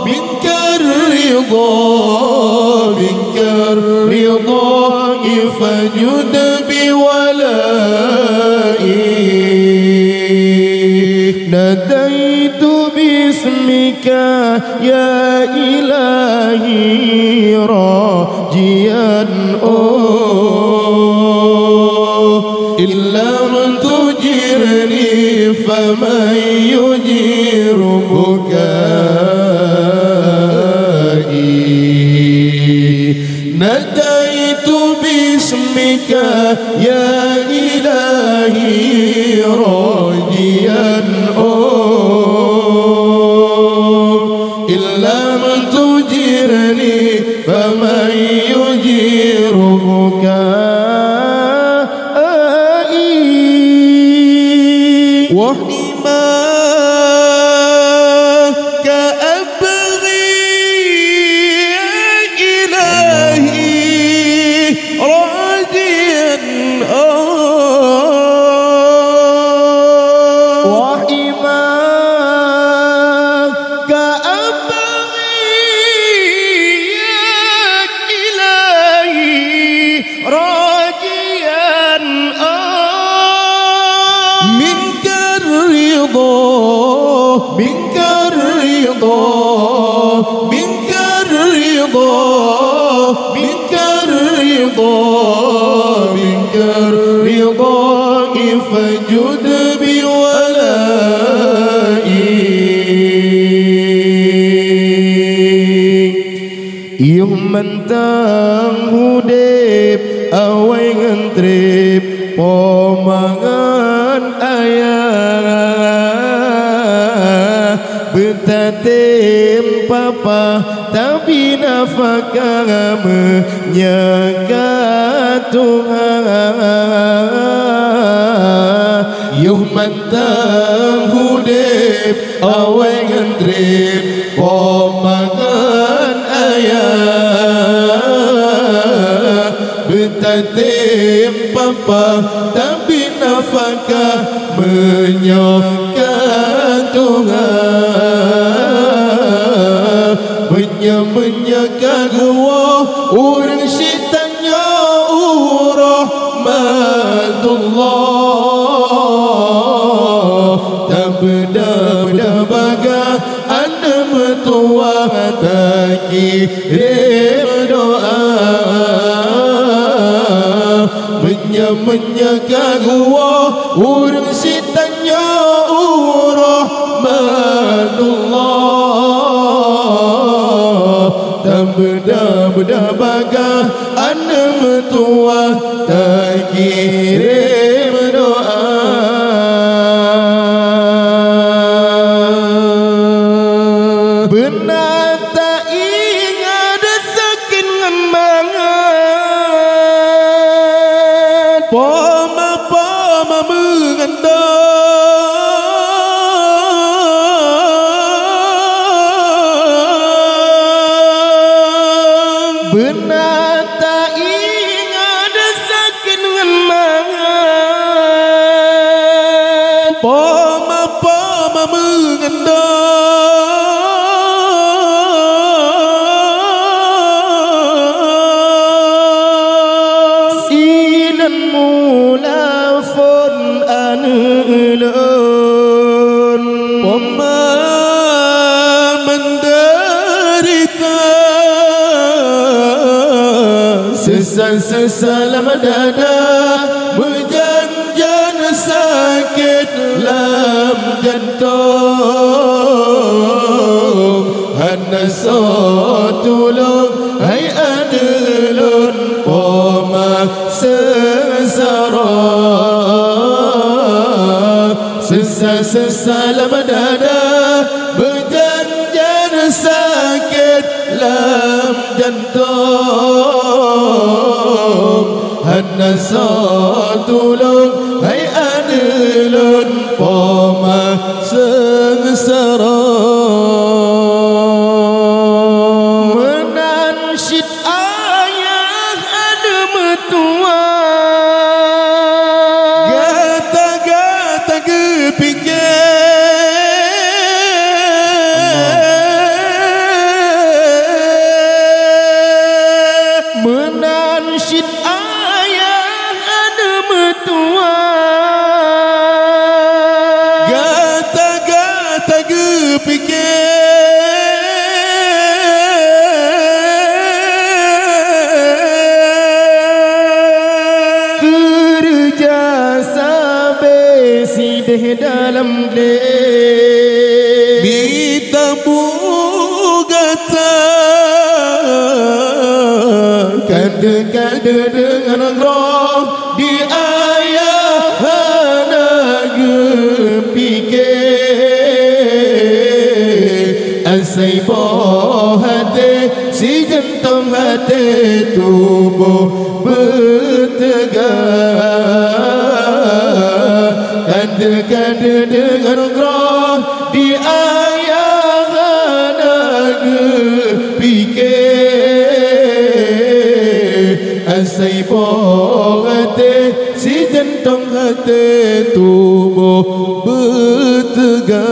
منك الرضا منك الرضا فجد بولائي ناديت باسمك يا إلهي راجيا إن لم تجرني فمن يجير بكائي ناديت باسمك يا إلهي راجيا إن لم تجرني فمن يجير بكائي وحماك أبغي يا إلهي راجيا وحماك راجيا منك الرضا منك الرضا منك الرضا منك الرضا منك الرضا فجد بولائي يوم hudip awai ngentrip pomangan ayah betatim papa tapi nafkah menyangka Tuhan yuh mantang hudip awai ngentrip pomangan ayah betatim papa tapi nafkah menyangka Tuhan menyangka gua orang syaitannya rahmatullah tak beda-beda baga anda metua tak kirim doa menyangka gua orang syaitannya rahmatullah tak beda-beda baga anda metua tak kirim doa benar tak ingat sakin ngemangan pama mengandang benar tak ingat sakin ngemangan pama mengandang sinan mulafun anulun pama menderita sesal dada berjanjan sakit lam jantung hana sotulung hai adulun poma sesara sesal dada berjanjan sakit lam jantung hana sotulung hai adulun poma sengsara menansyid ayah ada metua gata-gata kepikir kerja sampai sidih dalam dek bitabu gata kada-kada dengan roh di ayah anak pikir asai boh hati si jantung hati tubuh bertegar kada-kada dengan roh di ayah anak pikir asai boh hati si jantung hati tubuh bertegar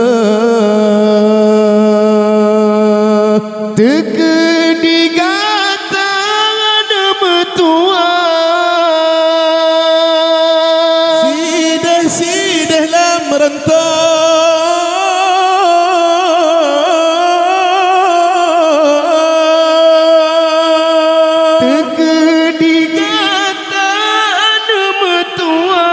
teka di kata ada mertua sidah lah merantau teka di kata ada mertua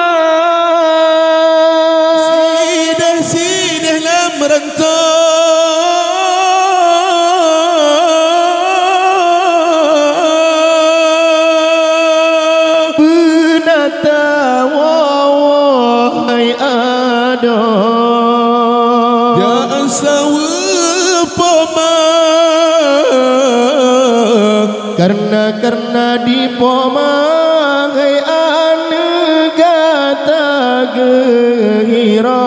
sidah lah merantau binatang wahai ada ya asawa poma karena di pomahai anegata gehira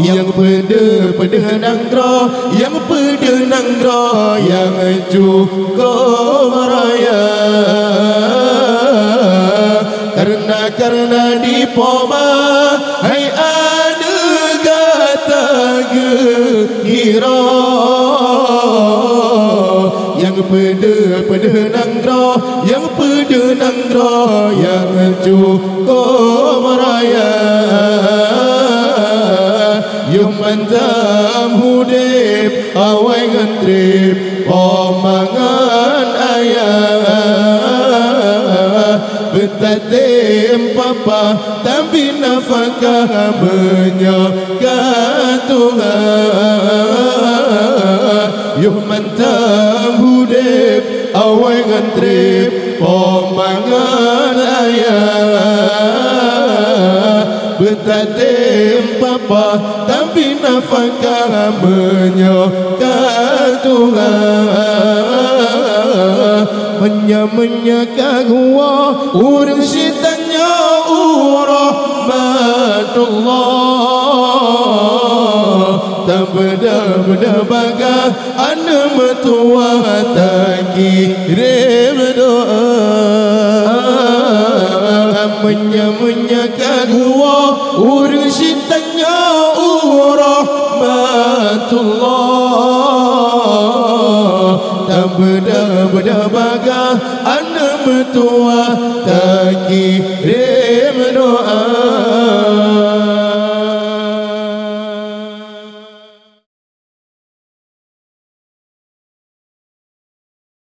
yang pede nanggro yang pede nanggro yang cukup raya karena di pomahai anegata gehira yang pede nanggro yang pede nanggro yang cukup raya yung mantam hudip awai ngantrip omangan ayah betatim papa tapi nafkah menyokat Tuhan yung mantam hudip awai ngantrip omangan ayah betatim papa tapi nafkah menyokat Tuhan menya gua urang sitanya rahmatullah tak beda baga anda metua tak kirim doa menya gua urang sitanya rahmatullah tak beda baga anda metua tak